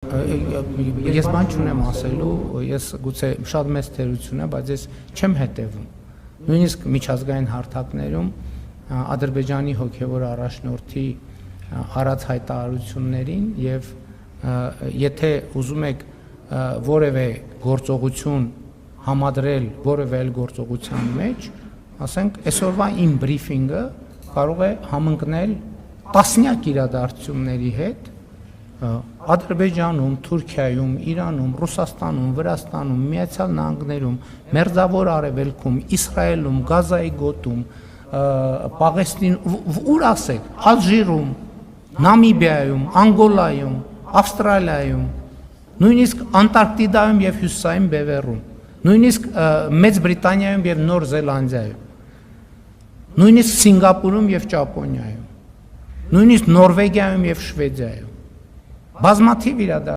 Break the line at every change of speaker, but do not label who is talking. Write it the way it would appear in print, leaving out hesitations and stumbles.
Ես բան չունեմ ասելու, ես գուցե շատ մեծ թերություն է, բայց ես չեմ հետևում։ Նույնիսկ միջազգային հարթակներում Ադրբեջանի հոգևոր առաջնորդի արած հայտարարություններին եւ եթե ուզում եք որևէ գործողություն համադրել որևէ այլ գործողության մեջ, ասենք այսօրվա իմ բրիֆինգը կարող է համընկնել տասնյակ իրադարձությունների հետ Ադրբեջանում, Թուրքիայում, Իրանում, Ռուսաստանում, Վրաստանում, Միացյալ Նահանգներում, Մերձավոր Արևելքում, Իսրայելում, Գազայի գոտում, Պաղեստին, ուր ասեք, Ալժիրում, Նամիբիայում, Անգոլայում, Ավստրալիայում, նույնիսկ Անտարկտիդայում եւ Հյուսիսային Բևեռում, նույնիսկ Մեծ Բրիտանիայում եւ Նոր Զելանդիայում, նույնիսկ Սինգապուրում եւ Ճապոնիայում, նույնիսկ Նորվեգիայում եւ Շվեդիայում, բազմաթիվ իրադարձություններ